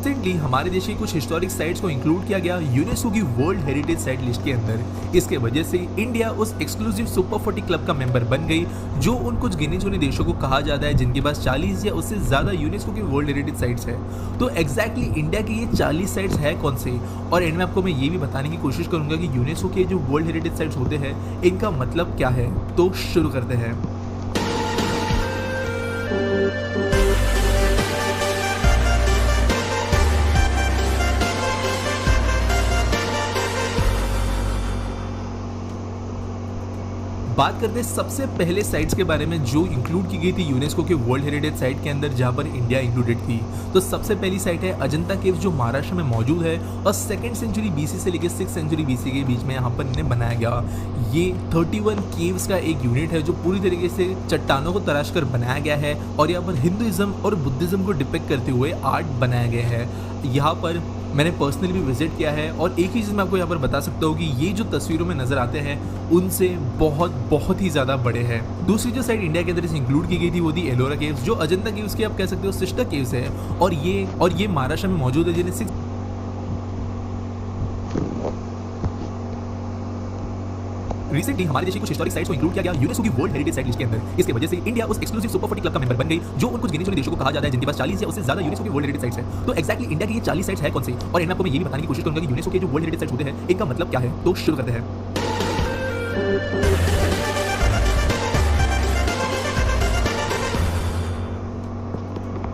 Recently हमारे देश की कुछ हिस्टोरिक साइट्स को इंक्लूड किया गया यूनेस्को की वर्ल्ड हेरिटेज साइट लिस्ट के अंदर। इसके वजह से इंडिया उस एक्सक्लूसिव सुपर 40 क्लब का मेंबर बन गई, जो उन कुछ गिने चुने देशों को कहा जाता है जिनके पास 40 या उससे ज्यादा यूनेस्को की वर्ल्ड हेरिटेज साइट्स है। तो एग्जैक्टली इंडिया की ये 40 साइट्स है कौन से, और एंड में आपको मैं ये भी बताने की कोशिश करूंगा कि यूनेस्को के जो वर्ल्ड हेरिटेज साइट्स होते हैं इनका मतलब क्या है। तो शुरू करते हैं। बात करते हैं सबसे पहले साइट्स के बारे में जो इंक्लूड की गई थी यूनेस्को के वर्ल्ड हेरिटेज साइट के अंदर, जहां पर इंडिया इंक्लूडेड थी। तो सबसे पहली साइट है अजंता केव्स, जो महाराष्ट्र में मौजूद है और 2nd सेंचुरी बीसी से लेकर 6th सेंचुरी बीसी के बीच में यहाँ पर इन्हें बनाया गया। ये 31 केव्स का एक यूनिट है जो पूरी तरीके से चट्टानों को तराश कर बनाया गया है, और यहाँ पर हिंदुइज्म और बुद्धिज्म को डिपिक्ट करते हुए आर्ट बनाया गया है। यहाँ पर मैंने पर्सनली भी विजिट किया है, और एक ही चीज़ मैं आपको यहाँ पर बता सकता हूँ कि ये जो तस्वीरों में नजर आते हैं उनसे बहुत ही ज़्यादा बड़े हैं। दूसरी जो साइट इंडिया के अंदर इसे इंक्लूड की गई थी वो थी एलोरा केव्स, जो अजंता केव्स की आप कह सकते हो सिस्टर केव्स है, और ये महाराष्ट्र में मौजूद है, जिन्हें रिसेंटली हमारे देश की कुछ हिस्टोरिक साइट्स को इंक्लूड किया गया यूनेस्को की वर्ल्ड हेरिटेज साइट लिस्ट के अंदर। इसके वजह से इंडिया उस एक्सक्लूसिव सुपर 40 क्लब का मेंबर बन गई, जो उन कुछ गिने चुने देशों को कहा जाता है जिनके पास 40 या उससे ज्यादा यूनेस्को की वर्ल्ड हेरिटेज साइट्स है। तो एक्जैक्टली इंडिया की ये 40 साइट्स है कौन सी, और इनमें आपको मैं ये भी बताने की कोशिश करूंगा कि यूनेस्को के जो वर्ल्ड हेरिटेज साइट्स होते हैं इनका मतलब क्या है। तो शुरू करते हैं।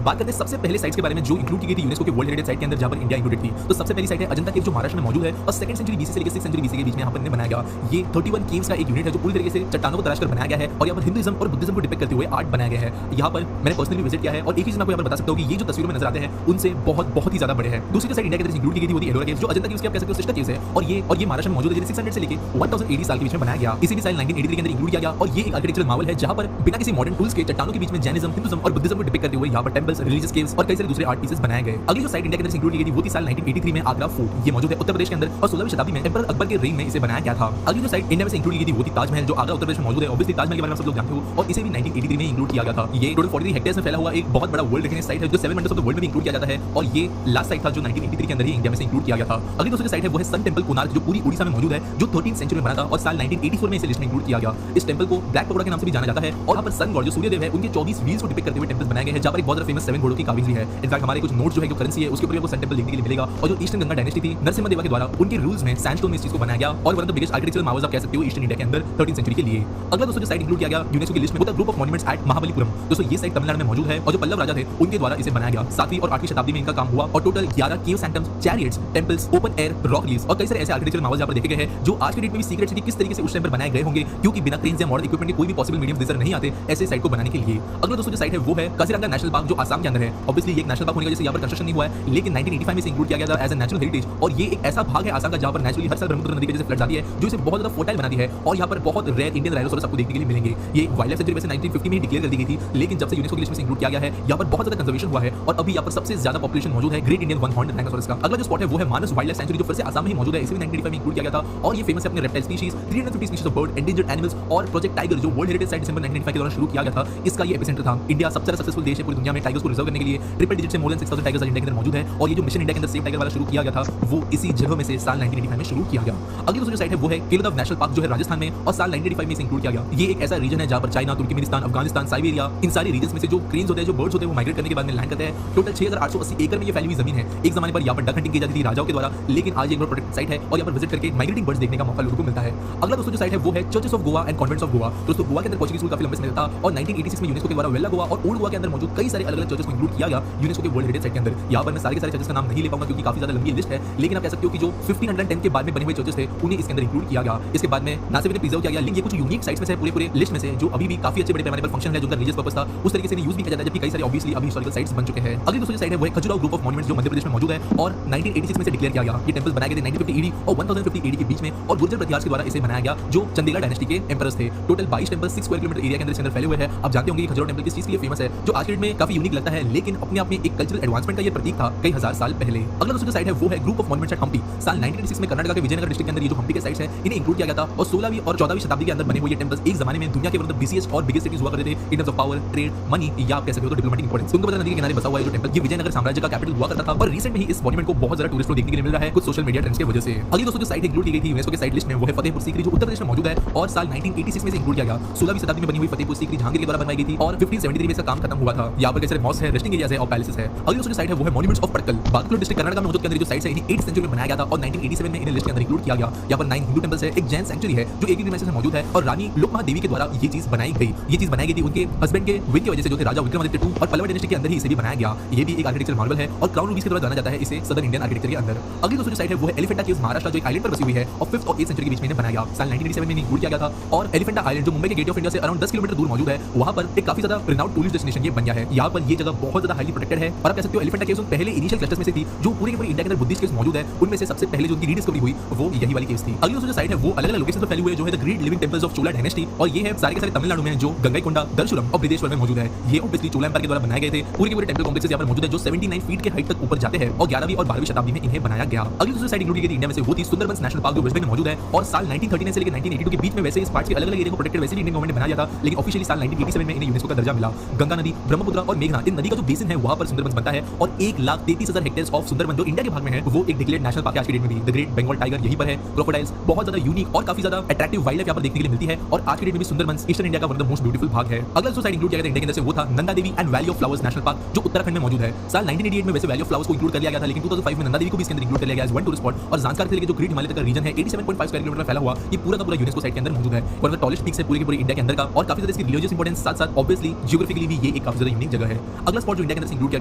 बात करते हैं सबसे पहले साइट्स के बारे में जो इंक्लूड की गई थी यूनेस्को के वर्ल्ड हेरिटेज साइट के अंदर, जहां पर इंडिया इंक्लूडेड थी। तो सबसे पहली साइट है अजंता केव्स, जो महाराष्ट्र में मौजूद है और 2nd सेंचुरी बीसी से लेकर 6th सेंचुरी बीसी के बीच में यहाँ पर इन्हें बनाया गया। ये 31 केव्स का एक यूनिट है जो पूरी तरीके से चट्टानों को तराश कर बनाया गया है, और यहाँ पर हिंदुइज्म और बुद्धिज्म को डिपिक्ट करते हुए आर्ट बनाया गया है। यहाँ पर मैंने पर्सनली विजिट किया है, और एक ही चीज मैं आपको यहाँ पर बता सकता हूँ कि ये जो तस्वीरों में नजर आते हैं उनसे बहुत ही ज्यादा बड़े हैं। दूसरी जो साइट इंडिया के अंदर इंक्लूड की गई थी वो थी एलोरा केव्स, जो अजंता केव्स की आप कह सकते हो सिस्टर केव्स है, और ये महाराष्ट्र में मौजूद है, जिन्हें 600 से लेकर 1080 साल के बीच में बनाया गया। इसी भी साल 1983 के अंदर इंक्लूड किया गया, और ये एक आर्किटेक्चरल मार्वल है जहां पर बिना किसी मॉडर्न टूल्स के चट्टानों के बीच में जैनिज्म, हिंदुइज्म और बुद्धिज्म को डिपिक्ट करते हुए यहाँ पर टेंपल्स, रिलीजियस केव्स और कई सारे दूसरे आर्ट पीसेस बनाए गए। अगली जो साइट इंडिया के अंदर इंक्लूड की गई थी वो थी साल 1983 में आगरा फोर्ट। ये मौजूद है उत्तर प्रदेश के अंदर, और 16वीं शताब्दी में एम्परर अकबर के रेन में इसे बनाया गया था। अगली जो साइट इंडिया में से इंक्लूड की गई थी वो थी ताजमहल, जो आगरा उत्तर प्रदेश में मौजूद है। ऑब्वियसली ताजमहल के बारे में सब लोग जानते हो, और इसे भी 1983 में इंक्लूड किया गया था। ये टोटल 43 हेक्टेयर्स में फैला हुआ एक बहुत बड़ा वर्ल्ड रेकग्नाइज्ड साइट है, जो 7 वंडर्स ऑफ द वर्ल्ड में भी इंक्लूड किया जाता है, और ये लास्ट साइट था जो 1983 के अंदर ही इंडिया में से इंक्लूड किया गया था। अगली दूसरी साइट है वो है सन टेंपल कोणार्क, जो पूरी उड़ीसा में मौजूद है, जो 13th सेंचुरी में बना था, और साल 1984 में इसे लिस्ट में इंक्लूड किया गया। इस टेंपल को ब्लैक पगोडा के नाम से भी जाना जाता है, और यहाँ पर सन गॉड जो सूर्यदेव है उनके 24 व्हील्स को डिपिक्ट करते हुए टेंपल्स बनाए गए हैं, जहां पर एक बहुत फेमस 7 घोड़ों की कार्विंग्स भी है। इनफैक्ट हमारे कुछ नोट्स जो है जो करेंसी है उसके ऊपर भी आपको सन टेंपल देखने के लिए मिलेगा, और जो ईस्टर्न गंगा डायनेस्टी थी नरसिम्हा देवा के द्वारा उनके रूल्स में सैंडस्टोन में इस चीज को बनाया गया, और one of the biggest architectural Marvels आप कह सकते हो ईस्टर्न इंडिया के अंदर 13th सेंचुरी के लिए। अगला दोस्तों जो साइट इंक्लूड किया गया यूनेस्को की लिस्ट में वो था group of monuments eight Mahabalipuram. दोस्तों ये साइट तमिलनाडु में मौजूद है, और जो पल्लव राजा थे उनके द्वारा इसे बनाया गया। 7वीं और 8वीं शताब्दी में इनका काम हुआ, और total 11 cave sanctums, chariots, temples, open air rock reliefs और कई सारे ऐसे आर्किटेक्चरल मार्वल्स यहाँ पर देखे गए हैं, जो आज के डेट में भी सीक्रेट सिटी किस तरीके से उस टाइम पर बनाए गए होंगे, क्योंकि बिना क्रेन्स या मॉडर्न इक्विपमेंट के कोई भी पॉसिबल मीडियम नजर नहीं आते ऐसे साइट को बनाने के लिए। अगला दोस्तों जो साइट है वो है काजीरंगा नेशनल पार्क, जो आसाम के अंदर है। ऑब्वियसली ये एक नेशनल पार्क होने की वजह से यहाँ पर कंस्ट्रक्शन नहीं हुआ है, लेकिन 1985 में इसे इंक्लूड किया गया था एज अ नेचुरल हेरिटेज, और ये एक ऐसा भाग है आसाम का जहाँ पर नेचुरली हर साल ब्रह्मपुत्र नदी के जैसे फ्लड्स आती है, जो इसे बहुत ज्यादा फर्टाइल बनाती है, और यहाँ पर बहुत रेयर इंडियन राइनोसोरस आपको देखने के लिए मिलेंगे। ये वाइल्ड लाइफ सेंचुरी वैसे 1950 में ही डिक्लेयर कर दी गई थी, लेकिन जब से यूनेस्को की लिस्ट में इंक्लूड किया गया है यहाँ पर बहुत ज्यादा कंजर्वेशन हुआ है, और अभी यहाँ पर सबसे ज्यादा पॉपुलेशन मौजूद है great Indian one horned rhinoceros का। अगला जो स्पॉट है वो है मानस वाइल्ड लाइफ सेंचुरी, जो फिर से आसाम में ही मौजूद है, इसे भी 1995 में इंक्लूड किया गया था, और ये फेमस है अपने reptile species, 350 species of bird, endangered animals, और प्रोजेक्ट टाइगर, जो वर्ल्ड हेरिटेज साइट दिसंबर 1995 के दौरान शुरू किया गया था। इसका ये एपिसेंटर था। इंडिया सबसे ज्यादा सक्सेसफुल देश है पूरी दुनिया में टाइगर्स को रिजर्व करने के लिए। ट्रिपल डिजिट से मोर देन 6000 टाइगर्स इंडिया के अंदर मौजूद है, और ये जो मिशन इंडिया के अंदर सेफ टाइगर वाला शुरू किया गया था वो इसी जगह में से साल 1985 में शुरू किया गया। अगली दूसरी साइट है वो है केलदव नेशनल पार्क, जो है राजस्थान में, और साल 1985 में इसे इंक्लूड किया गया। ये एक ऐसा रीजन है जहां पर चाइना, तुर्कमेनिस्तान, अफगानिस्तान, साइबेरिया, इन सारी रीजन्स में से जो क्रेन्स होते हैं, जो बर्ड्स होते हैं, वो माइग्रेट करने के बाद में लैंड करते हैं। टोटल 6880 एकड़ में ये फैली हुई जमीन है। एक जमाने पर यहाँ पर डक हंटिंग की जाती थी राजाओं के द्वारा, लेकिन आज एक प्रोटेक्टेड साइट है, और यहाँ पर विजिट करके माइग्रेटिंग बर्ड्स देखने का मौका लोगों को मिलता है। अगला दोस्तों जो साइट है वो है churches of Goa and convents of Goa. दोस्तों गोवा के अंदर पोर्चुगीज रूल काफी लंबे समय तक था, और 1986 में यूनेस्को के द्वारा वेला गोवा और ओल्ड गोवा के अंदर मौजूद कई सारे अलग अलग चर्चेस को इंक्लूड किया गया यूनेस्को के वर्ल्ड हेरिटेज साइट के अंदर। यहाँ पर मैं सारे के सारे चर्चेस का नाम नहीं ले पाऊंगा क्योंकि काफी ज्यादा लंबी लिस्ट है, लेकिन आप कह सकते हो कि जो 1510 के बाद में बने हुए चर्चेस थे उन्हें इसके अंदर इंक्लूड किया गया। इसके बाद में ना सिर्फ प्रिजर्व किया गया, लेकिन ये कुछ यूनिक साइट्स में से पूरे लिस्ट में से जो अभी भी काफी अच्छे बड़े पैमाने पर फंक्शन है, जो उनका रिलीजियस पर्पस था उस तरीके से यूज भी किया जाता है, जबकि कई सारे ऑब्वियसली अभी हिस्टोरिकल साइट्स बन चुके हैं। अगली दूसरी साइट है वो है खजुराहो ग्रुप ऑफ मॉन्यूमेंट्स, जो मध्य प्रदेश में मौजूद है, और 1986 में से डिक्लेयर किया गया। ये टेंपल्स बनाए गए थे 1950 ईडी और 1050 ईडी के बीच में, और गुर्जर प्रतिहार के द्वारा इसे बनाया गया, जो चंदेला डायनेस्टी के एम्परर्स थे। Total 22 temples 6 square kilometre area के अंदर इस अंदर फैले हुए हैं। आप जानते होंगे कि खजुराहो टेंपल किस चीज के लिए फेमस है, जो आज के डेट में काफी यूनिक लगता लगता है, लेकिन अपने आप में एक कल्चरल एडवांसमेंट का ये प्रतीक था कई हजार साल पहले। अगला दोस्तों जो साइट है वो है group of monuments at Hampi. साल 1986 में कर्नाटक के विजयनगर डिस्ट्रिक्ट के अंदर ये जो हम्पी के साइट्स है इन्हें इंक्लूड किया गया था और 16वीं और 14वीं शताब्दी के अंदर बने हुए ये टेंपल्स एक जमाने में दुनिया के मतलब बिजीएस्ट और बिगेस्ट सिटीज हुआ करते थे in terms of power, trade, money या आप कह सकते हो तो डिप्लोमेटिक इंपोर्टेंस। तुंगभद्रा नदी के किनारे बसा हुआ है जो टेंपल ये विजयनगर साम्राज्य का कैपिटल हुआ करता था और रिसेंट में ही इस मॉन्यूमेंट को बहुत ज्यादा टूरिस्ट को देखने के लिए मिल रहा है कुछ सोशल मीडिया ट्रेंड्स की वजह से। अगली दोस्तों जो साइट इंक्लूड की गई थी यूनेस्को के साइट लिस्ट में वो है फतेहपुर सीकरी जो उत्तर प्रदेश में मौजूद है और साल 1986 में से इंक्लूड किया गया। 16वीं शताब्दी में बनी हुई फतेहपुर सीकरी जहांगीर के द्वारा बनवाई गई थी और 1573 में इसका काम खत्म हुआ था। यहाँ पर कई सारे मॉस्क है, रेस्टिंग एरियाज है और पैलेसेस है। अगली दोस्तों जो साइट है वो है monuments of Pattadakal. Bagalkot district Karnataka में मौजूद के अंदर जो साइट्स है इन्हें 8th सेंचुरी में बनाया गया था और 1987 में इन्हें लिस्ट के अंदर इंक्लूड किया गया। यहाँ पर 9 हिंदू टेंपल्स है, एक जैन सैंक्चुरी है जो एक ही डिमेंशन में मौजूद है और रानी लोकमहादेवी के द्वारा ये चीज बनाई गई। ये चीज बनाई गई थी उनके हस्बैंड के विन की वजह से जो थे राजा विक्रमादित्य II और पल्लव डायनेस्टी के अंदर ही इसे भी बनाया गया। ये भी एक आर्किटेक्चर मार्वल है और क्राउन रूबीज के द्वारा जाना जाता है इसे सदर्न इंडियन आर्किटेक्चर के अंदर। अगली दोस्तों जो साइट है वो है एलिफेंटा केव्स महाराष्ट्र जो एक आइलैंड पर बसी हुई है और 5th और 8th सेंचुरी के बीच में इन्हें बनाया गया। साल 1987 में इंक्लूड किया गया था और एलिफेंटा आइलैंड जो मुंबई के गेट ऑफ इंडिया से अराउंड 10 किलोमीटर दूर मौजूद है वहां पर एक काफी ज्यादा रिनाउंड टूरिस्ट डेस्टिनेशन ये बन गया है। यहाँ पर ये जगह बहुत ज्यादा हाईली प्रोटेक्टेड है और आप कह सकते हो एलिफेंटा केव्स पहले इनिशियल क्लस्टर्स में से थी जो पूरे के पूरे इंडिया के अंदर बुद्धिस्ट केव्स मौजूद है उनमें से सबसे पहले जो उनकी रीडिस्कवरी हुई वो यही वाली केव्स थी। अगली दोस्तों जो साइट है वो अलग अलग लोकेशन पर फैली हुई है जो है the great living temples of Chola dynasty और ये है सारे के सारे तमिलनाडु में जो गंगईकोंडा, दलशुरम और बृहदेश्वर में मौजूद है। ये ऑब्वियसली चोला एम्पायर के द्वारा बनाए गए थे। पूरे के पूरे टेंपल कॉम्प्लेक्सेस यहाँ पर मौजूद है जो 79 फीट के हाइट तक ऊपर जाते हैं और 11वीं और 12वीं शताब्दी में इन्हें बनाया गया। अगली दूसरी साइट इंक्लूड की गई इंडिया में से वो थी सुंदरबंस नेशनल पार्क जो वेस्ट बंगाल में मौजूद है और साल 1939 से लेकर 1982 के बीच में वैसे इस पार्ट के अलग अलग एरिया को प्रोटेक्टेड वैसे भी इंडियन गवर्नमेंट ने बनाया था लेकिन ऑफिशियली साल 1987 में इन्हें यूनेस्को का दर्जा मिला। गंगा नदी, ब्रह्मपुत्र और मेघना इन नदी का जो बेसिन है वहां पर सुंदरबंस बनता है और 1,33,000 हेक्टेयर्स ऑफ सुंदरबन जो इंडिया के भाग में है वो एक डिक्लेयर्ड नेशनल पार्क है आज की डेट में भी। द ग्रेट बंगाल टाइगर यहीं पर है, क्रोकोडाइल्स बहुत ज्यादा यूनिक और काफी ज्यादा अट्रैक्टिव वाइल्ड लाइफ यहाँ पर देखने के लिए मिलती है और आज की डेट में भी सुंदरबंस ईस्टर्न इंडिया का one of the most beautiful भाग है। अगला जो साइट इंक्लूड किया गया इंडिया के अंदर से वो था Nanda Devi and valley of flowers national park जो उत्तराखंड में मौजूद है। साल 1988 में वैसे वैली ऑफ फ्लावर्स को इंक्लूड कर लिया गया था लेकिन 2005 में नंदा देवी को भी इसके अंदर इंक्लूड कर लिया गया एज वन टूरिस्ट स्पॉट और ज़ांस्कार से लेकर जो ग्रेट हिमालय तक का रीजन है 87.5 स्क्वायर किलोमीटर फैला हुआ ये पूरा का पूरा यूनेस्को साइट के अंदर मौजूद है। One of the tallest peaks है पूरे के पूरे इंडिया के अंदर का और काफी ज्यादा इसकी रिलीजियस इंपोर्टेंस साथ साथ ऑब्वियसली जियोग्राफिकली भी ये एक काफी ज्यादा यूनिक जगह है। अगला स्पॉट जो इंडिया के अंदर से इंक्लूड किया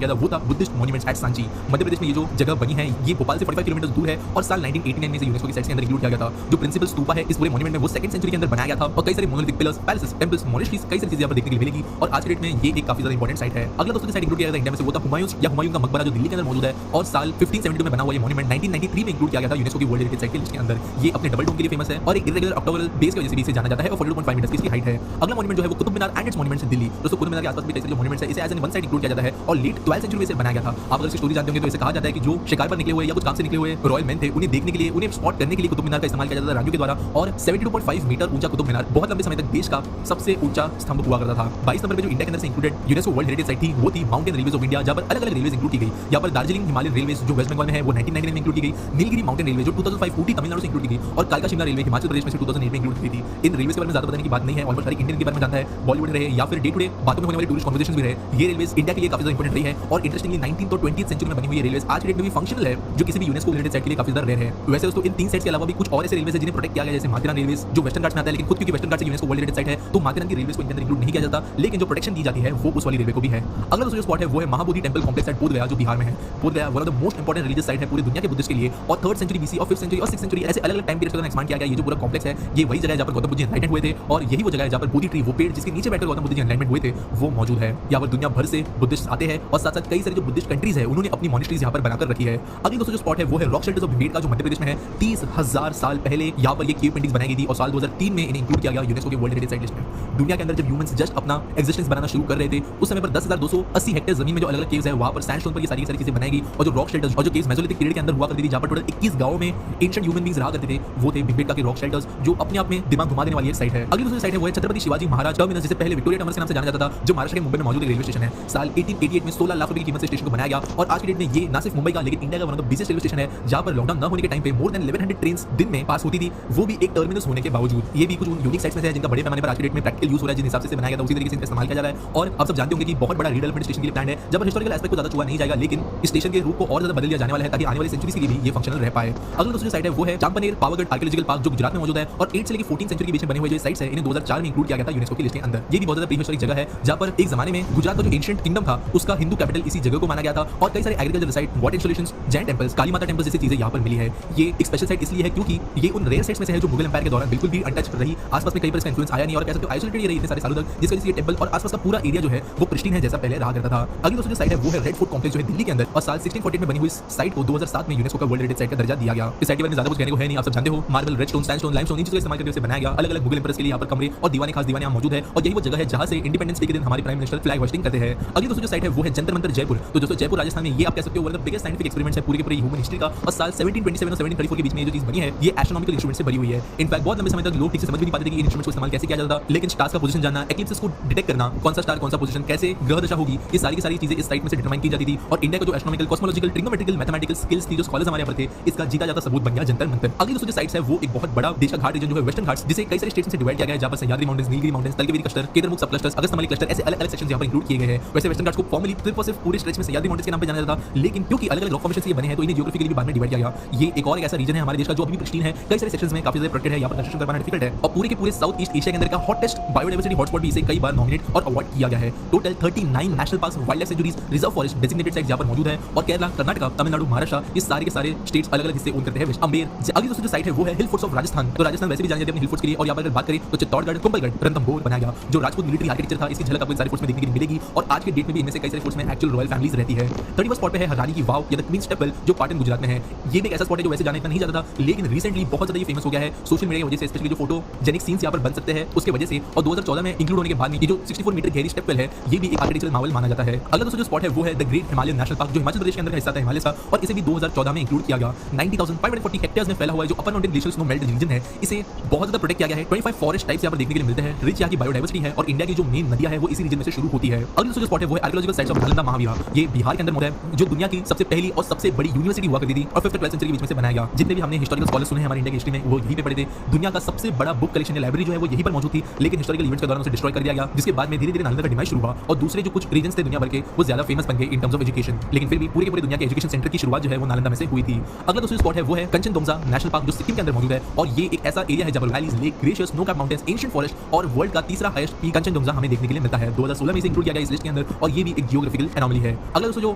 गया था वो था Buddhist monuments at Sanchi. Madhya Pradesh में ये जो जगह बनी है ये भोपाल से 45 किलोमीटर दूर है और साल 1989 में से यूनेस्को की साइट के अंदर इंक्लूड किया गया था। जो प्रिंसिपल स्तूपा है इस पूरे मॉन्यूमेंट में वो 2nd सेंचुरी के अंदर बनाया गया था और कई सारे monolithic pillars, palaces, temples, monasteries कई सारी चीजें यहाँ पर देखने के लिए मिलेगी और आज के डेट में ये एक काफी ज्यादा इंपोर्टेंट साइट है। अगला दोस्तों की साइट इंक्लूड किया गया था इंडिया में से वो था हुमायूंस या हुमायूं का मकबरा जो दिल्ली के अंदर मौजूद है और साल 1572 में बना हुआ ये मॉन्यूमेंट 1993 में इंक्लूड किया गया था यूनेस्को की वर्ल्ड हेरिटेज साइट की लिस्ट के अंदर। ये अपने डबल डोम के लिए फेमस है और एक इरेगुलर ऑक्टोगोनल बेस की वजह से भी इसे जाना जाता है और 42.5 मीटर की इसकी हाइट है। अगला मॉन्यूमेंट जो है वो Qutub Minar and it's monuments इन दिल्ली। दोस्तों कुतुब मीनार के आसपास भी कई सारे जो मॉन्यूमेंट्स है इसे as an one site include किया जाता है और लेट 12th सेंचुरी में इसे बनाया गया था। आप अगर इसकी स्टोरी जानते होंगे तो इसे कहा जाता है कि जो शिकार पर निकले हुए या कुछ काम से निकले हुए रॉयल मैन थे उन्हें देखने के लिए उन्हें स्पॉट करने के लिए कुतुब मीनार का इस्तेमाल किया जाता था रानियों के द्वारा और 72.5 मीटर ऊंचा कुतुब मीनार बहुत लंबे समय तक देश का सबसे ऊंचा स्तंभ हुआ करता था। 22 नंबर पे जो इंडिया के अंदर से included UNESCO world heritage site थी वो थी माउंटेन रेलवेज ऑफ इंडिया जहां पर अलग अलग रेलवेज इंक्लूड की गई। यहाँ पर दार्जिलिंग हिमालयन रेलवेज जो वेस्ट बंगाल में है वो 1999 में इंक्लूड की गई। नीलगिरी माउंटेन रेलवे जो 2005 ऊटी तमिलनाडु से इंक्लूड की गई और कालका शिमला रेलवे हिमाचल प्रदेश में 2008 में इंक्लूड की थी। इन रेलवेज के बारे में ज्यादा बताने की बात नहीं है, ऑलमोस्ट हर इंडियन के बारे में जानता है, बॉलीवुड रहे या फिर डे टू डे बातों में होने वाली टूरिस्ट कन्वर्सेशंस भी रहे। ये रेलवेज इंडिया के लिए काफी ज्यादा इंपोर्टेंट रही है और इंटरेस्टिंगली 19th और 20th सेंचुरी में बनी हुई ये रेलवेज आज के डेट में भी फंक्शनल है जो किसी भी यूनेस्को हेरिटेज साइट के लिए काफी ज्यादा रेयर है। वैसे दोस्तों इन 3 साइट्स के अलावा भी कुछ और ऐसे रेलवेज हैं जिन्हें प्रोटेक्ट किया गया जैसे माथेरान रेलवेज जो वेस्टर्न घाट्स में आता है लेकिन खुद क्योंकि western Ghats UNESCO world heritage site है तो माथेरान की रेलवेज को इनके अंदर इंक्लूड नहीं किया जाता लेकिन जो प्रोटेक्शन दी जाती है वो उस वाली रेलवे को भी है। अगला दोस्तों जो स्पॉट है वो है Mahabodhi temple complex at Bodhgaya जो बिहार में है। Bodhgaya one of the most important religious site है पूरी दुनिया के बुद्धिस्ट के लिए और 3rd सेंचुरी बीसी और 5th सेंचुरी और 6th सेंचुरी ऐसे अलग अलग टाइम पीरियड्स के दौरान एक्सपांड किया गया। ये जो पूरा कॉम्प्लेक्स है ये वही जगह है जहां पर गौतम बुद्ध जी एनलाइटमेंट हुए थे और यही वो जगह है जहां पर बोधि ट्री वो पेड़ जिसके नीचे बैठकर गौतम बुद्ध जी एनलाइटमेंट हुए थे वो मौजूद है। यहाँ पर दुनिया भर से बुद्धिस्ट आते हैं और साथ साथ कई सारी जो बुद्धिस्ट कंट्रीज है उन्होंने अपनी मॉनेस्ट्रीज यहाँ पर बनाकर रखी है। अगली दोस्तों जो स्पॉट है वो है रॉक शेल्टर्स ऑफ भिम्बेटका जो मध्य प्रदेश में है। 30,000 साल पहले यहाँ पर ये केव पेंटिंग्स बनाई गई थी और साल 2003 में इन्हें इंक्लूड किया गया यूनेस्को के वर्ल्ड हेरिटेज साइट लिस्ट में। दुनिया के अंदर जब ह्यूमंस जस्ट अपना एक्जिस्टेंस बनाना शुरू कर रहे थे उस समय पर 10,280 हेक्टेयर जमीन में जो अलग अलग केव्स है वहां पर सैंडस्टोन पर ये सारी चीजें बनाई गई और जो रॉक शेल्टर्स और जो केव्स मेसोलिथिक पीरियड के अंदर हुआ करती थी जहां पर टोटल 21 गांवों में एंशिएंट ह्यूमन बीइंग्स रहा करते थे वो थे भिम्बेटका के रॉक शेल्टर्स जो अपने आप में दिमाग घुमा देने वाली एक साइट है। अगली दूसरी साइट है वो है छत्रपति शिवाजी महाराज टर्मिनस जिसे पहले विक्टोरिया टर्मिनस के नाम से जाना जाता था जो महाराष्ट्र के मुंबई में मौजूद एक रेलवे स्टेशन है। साल 1888 में 16 लाख रुपए की कीमत से स्टेशन को बनाया गया और आज की डेट में ये ना सिर्फ मुंबई का लेकिन इंडिया का one of the busiest railway station है जहां पर लॉकडाउन न होने के टाइम पे मोर देन 1100 ट्रेन्स दिन में पास होती थी वो भी एक टर्मिनस होने के बावजूद। ये भी कुछ यूनिक साइट्स में है जिनका बड़े पैमाने पर आज की डेट में प्रैक्टिकल यूज हो रहा है जिस हिसाब से बनाया गया था उसी तरीके से इनका इस्तेमाल किया जा रहा है। और आप सब जानते होंगे कि बहुत बड़ा रीडेवलपमेंट स्टेशन के लिए प्लान है जब हिस्टोरिकल एस्पेक्ट को ज्यादा छुआ नहीं जाएगा लेकिन स्टेशन के रूप को और ज्यादा बदल दिया जाने वाला है ताकि आने वाली सेंचुरीज के लिए भी ये फंक्शनल रह पाए। अगला दूसरी साइट है वो है चांपनेर पावागढ़ आर्कियोलॉजिकल पार्क जो गुजरात में मौजूद है और 8 से लेकर 14 सेंचुरी के बीच में बने हुए जो साइट्स है इन्हें 2004 में इंक्लूड किया गया था यूनेस्को की लिस्ट के अंदर। ये भी बहुत ज्यादा प्रीहिस्टोरिक जगह है जहां पर एक जमाने में गुजरात का जो एंशिएंट किंगडम था उसका हिंदू कैपिटल इसी जगह को माना गया था और कई सारे agriculture site, water installations, Jain temples, Kali Mata temples जैसी चीजें यहाँ पर मिली है। ये एक स्पेशल साइट इसलिए है क्योंकि ये उन रेयर साइट्स में से है जो मुगल एम्पायर के दौरान बिल्कुल भी अनटच रही, आसपास में कहीं पर इसका इन्फ्लुएंस आया नहीं और कह सकते हो आइसोलेटेड ही रही इतने सारे सालों तक जिसकी वजह से ये टेंपल और आसपास का पूरा एरिया जो है वो प्रिस्टीन है जैसा पहले रहा करता था। अगली दोस्तों जो साइट है वो है रेड फोर्ट कॉम्प्लेक्स जो है दिल्ली के अंदर और साल 1648 में बनी हुई साइट को 2007 में यूनेस्को का वर्ल्ड हेरिटेज साइट का दर्जा दिया गया। इस साइट के बारे में ज्यादा कुछ कहने को है नहीं, आप सब जानते हो मार्बल, रेडस्टोन, सैंडस्टोन, लाइमस्टोन इन चीजों का इस्तेमाल करके इसे बनाया गया। अलग अलग मुगल एम्परर्स के लिए यहाँ पर कमरे और दीवाने खास दीवाने यहाँ मौजूद है और यही वो जगह है जहाँ से इंडिपेंडेंस डे के दिन हमारे प्राइम मिनिस्टर फ्लैग होस्टिंग करते हैं। अगली दोस्तों जो साइट है वो है जंतर मंतर जयपुर। तो दोस्तों जयपुर राजस्थान में ये आप कह सकते हो one of the biggest scientific experiments है पूरे के पूरे ह्यूमन हिस्ट्री का। और साल 1727 और 1734 के बीच में ये जो चीज बनी है ये एस्ट्रोनॉमिकल इंस्ट्रूमेंट से भरी हुई है। इनफैक्ट बहुत लंबे समय तक लोग ठीक से समझ भी नहीं पाते थे कि इन इंस्ट्रूमेंट्स को इस्तेमाल कैसे किया जाता था, लेकिन स्टार्स का पोजीशन जानना, एक्लिप्सेस को डिटेक्ट करना, कौन सा स्टार कौन सा पोजीशन, कैसे ग्रह दशा होगी, ये सारी की सारी चीजें इस साइट में से डिटरमाइन की जाती थी। और इंडिया का जो astronomical, cosmological, trigonometrical, mathematical skills थी जो स्कॉलर्स हमारे यहाँ पर थे, इसका जीता जाता सबूत बन गया जंतर मंतर। अगली दोस्तों जो साइट्स है वो एक बहुत बड़ा देश का घाट रीजन जो है वेस्टर्न घाट्स, जिसे कई सारे स्टेट्स में डिवाइड किया गया है, जहां पर Sahyadri mountains, Nilgiri mountains, Talakaveri cluster, Kudremukh sub clusters, अगस्त्यमाली cluster, ऐसे अलग अलग सेक्शंस यहां पर इंक्लूड किए गए हैं। वैसे वेस्टर्न घाट्स को फॉर्मली सिर्फ और सिर्फ पूरे स्ट्रेच में सह्याद्री माउंटेन्स के नाम पे जाना जाता था, लेकिन क्योंकि अलग अलग रॉक फॉर्मेशन से ये बने हैं तो इन्हें जियोग्राफिकली भी बाद में डिवाइड किया गया। ये एक और एक ऐसा रीजन है हमारे देश का जो अभी भी प्रिस्टीन है, कई सारे सेक्शंस में काफी ज्यादा प्रोटेक्टेड है, यहां पर कंस्ट्रक्शन करना डिफिकल्ट है। और पूरे के पूरे साउथ ईस्ट एशिया के अंदर का हॉटेस्ट बायोडाइवर्सिटी हॉटस्पॉट भी इसे कई बार नॉमिनेट और अवार्ड किया गया है। Total 39 national parks, wild life sanctuaries, reserve forest, designated sites यहां पर मौजूद है। और केरला, कर्नाटक, तमिलनाडु, महाराष्ट्र, ये सारे के सारे स्टेट्स अलग अलग हिस्से ओन करते हैं। अम्बेर अगली दोस्तों जो साइट है वो है हिल फोर्ट्स ऑफ राजस्थान। तो राजस्थान वैसे भी जाने जाते हैं अपने हिल फोर्ट्स के लिए, और यहां पर अगर बात करें तो चित्तौड़गढ़, कुंभलगढ़, रणथंभौर बनाया गया जो राजपूत मिलिट्री आर्किटेक्चर था। इसकी झलक आपको इन सारे फोर्ट्स में देखने के लिए मिलेगी। और आज के डेट में भी इनमें से कई सारे फोर्ट्स में एक्चुअल रॉयल फैमिलीज रहती है। 31 स्पॉट पे है हरानी की वाव या द क्वींस टेंपल जो पाटन गुजरात में है। ये भी एक ऐसा स्पॉट है जो वैसे जाने इतना नहीं जाता था, लेकिन रिसेंटली बहुत ज्यादा ये फेमस हो गया है सोशल मीडिया की वजह से, स्पेशली जो फोटोजेनिक सीन्स यहाँ पर बन सकते हैं उसके वजह से। और 2014 में इंक्लूड होने के बाद में ये जो 64 मीटर गहरी स्टेप वेल है ये भी एक आर्किटेक्चरल मार्वल माना जाता है। अगला दोस्तों जो स्पॉट है वो है the great Himalayan national park जो हिमाचल प्रदेश के अंदर का हिस्सा था हिमालय का, और इसे भी 2014 में इंक्लूड किया गया। 90,540 हेक्टेयर्स में फैला हुआ है जो upper mountain glacier snow melt region है, इसे बहुत ज्यादा प्रोटेक्ट किया गया है। 25 फॉरेस्ट टाइप्स यहाँ पर देखने के लिए मिलते हैं। रिच यहाँ की बायोडाइवर्सिटी है और इंडिया की जो मेन नदियां है वो इसी रीजन में से शुरू होती है। अगला दोस्तों जो स्पॉट है वो है आर्कियोलॉजिकल साइट्स ऑफ नालंदा महाविहार। ये बिहार के अंदर मौजूद है जो दुनिया की सबसे पहली और सबसे बड़ी यूनिवर्सिटी हुआ करती थी और 5th 12th सेंचुरी के बीच में से बनाया गया। जितने भी हमने हिस्टोरिकल स्कॉलर्स सुने हैं हमारे इंडिया की हिस्ट्री में वो यहीं पे पढ़े थे। दुनिया का सबसे बड़ा बुक कलेक्शन या लाइब्रेरी जो है वो यहीं पर मौजूद थी, लेकिन हिस्टोरिकल इवेंट्स के दौरान उसे डिस्ट्रॉय कर दिया गया, जिसके बाद में धीरे धीरे नालंदा का डिमाइज शुरू हुआ और दूसरे जो कुछ रीजन्स थे दुनिया भर के वो ज्यादा फेमस बन गए इन टर्म्स ऑफ एजुकेशन। लेकिन फिर भी पूरे के पूरे दुनिया के एजुकेशन सेंटर की शुरुआत जो है वो नालंदा में से हुई थी। अगला दूसरा स्पॉट है वो है कंचनजंगा नेशनल पार्क जो सिक्किम के अंदर मौजूद है, और ये एक ऐसा एरिया है जहां पर valleys, lake, glaciers, snow cap mountains, ancient forest और वर्ल्ड का तीसरा हाईएस्ट पीक कंचनजंगा हमें देखने के लिए मिलता है। 2016 में इसे इंक्लूड किया गया इस लिस्ट के अंदर, और ये भी एक जियोग्राफिकल एनोमली है। अगला दोस्तों जो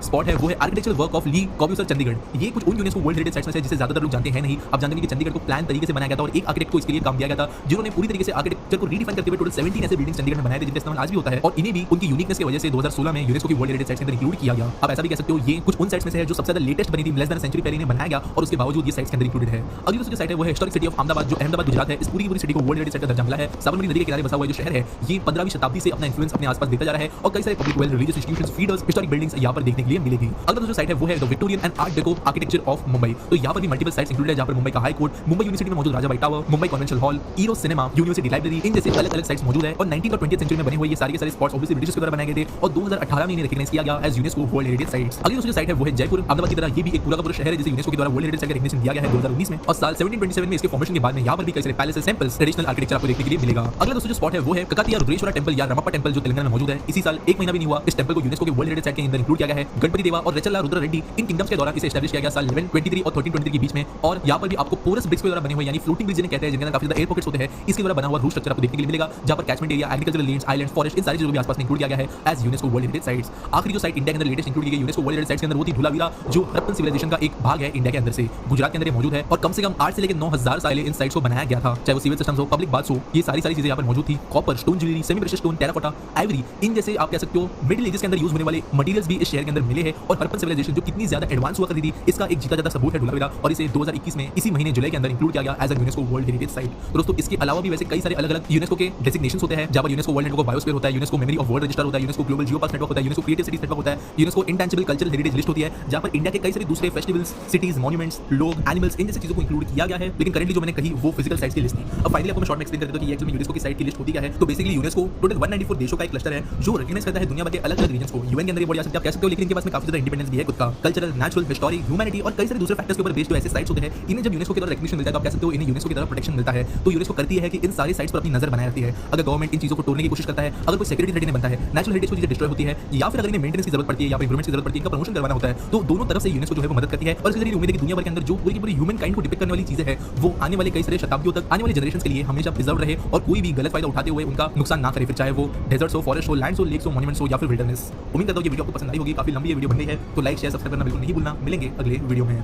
स्पॉट है वो है आर्किटेक्चरल वर्क ऑफ ली कॉर्ब्यूसियर चंडीगढ़। ये कुछ उन यूनेस्को वर्ल्ड हेरिटेज साइट्स में से जिसे ज्यादातर लोग जानते हैं नहीं। आप जानते हैं कि चंडीगढ़ को प्लान तरीके से बनाया गया था और एक आर्किटेक्ट को इसके लिए काम दिया गया था जिन्होंने पूरी तरीके से आर्किटेक्चर को रीडिफाइन करते हुए टोटल 17 ऐसे बिल्डिंग्स चंडीगढ़ में बनाए थे जिनका इस्तेमाल आज भी होता है, और इन्हें भी उनकी यूनिकनेस की वजह से 2016 में यूनेस्को की वर्ल्ड हेरिटेज साइट्स के अंदर इंक्लूड किया गया। आप ऐसा भी कह सकते हो ये कुछ उन साइट्स में से है जो सबसे ज्यादा लेटेस्ट बनी थी, लेस देन सेंचुरी पहले इन्हें बनाया गया और उसके बावजूद ये साइट्स के अंदर इंक्लूडेड है। अगली दूसरी साइट है वो है हिस्टोरिक सिटी ऑफ अहमदाबाद जो अहमदाबाद गुजरात है। इस पूरी सिटी को वर्ल्ड हेरिटेज साइट का दर्जा मिला है। साबरमती नदी के किनारे बसा हुआ जो शहर है ये 15वीं शताब्दी से अपना इन्फ्लुएंस अपने आसपास देता जा रहा है और कई सारे public well, religious institutions, feeders, historic buildings यहाँ पर देखने के लिए मिलेगी। अगला दूसरी साइट है वो है the Victorian and art deco architecture of Mumbai. तो यहाँ पर भी मल्टीपल साइट्स इंक्लूडेड है जहाँ पर मुंबई का हाई कोर्ट, मुंबई यूनिवर्सिटी में मौजूद Rajabai tower, Mumbai convention hall, Eros cinema, university library, इन जैसे अलग अलग साइट्स मौजूद है। और 19th और 20th सेंचुरी में बने हुए ये सारे के सारे स्पॉट्स ऑब्वियसली ब्रिटिश के द्वारा बनाए गए थे और 2018 में इन्हें रिकॉग्नाइज किया गया as UNESCO world heritage sites. अगली दूसरी साइट है वो है जयपुर। अहमदाबाद की तरह ये भी एक पूरा का पूरा शहर है जिसे यूनेस्को के द्वारा वर्ल्ड हेरिटेज साइट का रिकॉग्निशन दिया गया है 2019 में, और साल 1727 में इसके फॉर्मेशन के बाद में यहाँ पर भी कई सारे पैलेसेस, टेंपल्स, ट्रेडिशनल आर्किटेक्चर आपको देखने के लिए मिलेगा। अगला दूसरा जो स्पॉट है वो है ककातिया रुद्रेश्वरा टेंपल या रमप्पा टेंपल जो तेलंगाना में मौजूद है। इसी साल 1 महीना भी नहीं हुआ इस टेंपल को यूनेस्को के वर्ल्ड हेरिटेज साइट के अंदर इंक्लूड किया गया है। गणपति देवा और रेचल्ला रुद्र रेड्डी इन किंगडम्स के दौरान इसे एस्टैब्लिश किया गया साल 1123 और 1323 के बीच में। और यहाँ पर भी आपको पोरस ब्रिक्स के द्वारा बने हुए यानी फ्लोटिंग ब्रिज जिन्हें कहते हैं, जिनके अंदर काफी ज्यादा एयर पॉकेट्स होते हैं, इसके द्वारा बना हुआ रूफ स्ट्रक्चर आपको देखने के लिए मिलेगा जहाँ पर catchment area, agricultural lands, islands, forest, इन सारी चीजों को भी आसपास इंक्लूड किया गया है as UNESCO world heritage sites. आखिरी जो साइट इंडिया के अंदर लेटेस्ट इंक्लूड की गई यूनेस्को वर्ल्ड हेरिटेज साइट्स के अंदर वो थी धुलावीरा जो हड़प्पन सिविलाइजेशन का एक भाग है इंडिया के अंदर से, गुजरात के अंदर मौजूद है और कम से कम 8 से लेकर 9000 साल इन साइट्स को बनाया गया था, चाहे वो सिविल सिस्टम्स हो, पब्लिक बाथ्स हो, ये सारी चीजें यहाँ पर मौजूद थी। Copper, stone jewellery, semi precious stone, terracotta, ivory, इन जैसे आप कह सकते हो मिडिल एजेस के अंदर यूज होने वाले मटेरियल्स भी इस शहर के अंदर मिले हैं। और हड़प्पन सिविलाइजेशन जो कितनी ज्यादा एडवांस हुआ करती थी इसका एक जीता जाता सबूत है धुलावीरा, और इसे 2021 में इसी महीने जुलाई के अंदर इंक्लूड किया गया as a UNESCO world heritage site. दोस्तों इसके अलावा भी वैसे कई सारे अलग अलग यूनेस्को के डेजिग्नेशंस होते हैं जहां पर UNESCO world network of biosphere होता है, UNESCO memory of world register होता है, यूनेस्को ग्लोबल जियोपाथ नेटवर्क होता है, यूनेस्को क्रिएटिव सिटीज नेटवर्क होता है, UNESCO intangible cultural heritage list होती है जहां पर इंडिया के कई सारे दूसरे फेस्टिवल्स, सिटीज, मॉन्यूमेंट्स, लोग, एनिमल्स, इन जैसी चीजों को इंक्लूड किया गया है। लेकिन करंटली जो मैंने कही वो फिजिकल साइट्स की लिस्ट थी। अब फाइनली आपको मैं शॉर्ट में एक्सप्लेन कर देता हूं कि एक्चुअली यूनेस्को की साइट की लिस्ट होती क्या है। तो बेसिकली यूनेस्को टोटल 194 देशों का एक क्लस्टर है जो रिकॉग्नाइज करता है दुनिया भर के अलग अलग रीजन्स को। यूएन के अंदर ये बॉडी आ सकती है आप कह सकते हो, लेकिन इनके पास में काफी ज्यादा इंडिपेंडेंस भी है खुद का, कल्चरल, नेचुरल, हिस्टोरिक, ह्यूमैनिटी और कई सारे दूसरे फैक्टर्स के ऊपर बेस्ड जो ऐसे साइट्स होते हैं इन्हें जब यूनेस्को के द्वारा रिकॉग्निशन मिलता है तो आप कह सकते हो इन्हें यूनेस्को की तरफ प्रोटेक्शन मिलता है। तो यूनेस्को करती है कि इन सारी साइट्स पर अपनी नजर बनाए रखती है। अगर गवर्नमेंट इन चीजों को तोड़ने की कोशिश करता है, अगर कोई सिक्योरिटी थ्रेट इन्हें बनता है, नेचुरल हेरिटेज को चीजें डिस्ट्रॉय होती है, या फिर अगर इन्हें मेंटेनेंस की जरूरत पड़ती है या फिर इंप्रूवमेंट की जरूरत पड़ती है, इनका प्रमोशन करवाना होता है, तो दोनों तरफ से यूनेस्को जो है वो मदद करती है। और इसके जरिए उम्मीद है कि दुनिया भर के अंदर जो पूरी की पूरी ह्यूमन काइंड को डिपिक्ट करने वाली चीजें हैं वो आने वाले कई सारे शताब्दियों तक, आने वाले जनरेशन के लिए हमेशा प्रिजर्व रहे और कोई भी गलत फायदा उठाते हुए उनका नुकसान ना करे, फिर चाहे वो डेजर्ट्स हो, फॉरेस्ट हो, लैंड्स हो, लेक्स हो, मॉन्यूमेंट्स हो या फिर विल्डरनेस। उम्मीद करता हूं ये वीडियो आपको पसंद आई होगी। काफी लंबी ये वीडियो बन गई है तो लाइक, शेयर, सब्सक्राइब करना बिल्कुल नहीं भूलना। मिलेंगे अगले वीडियो में।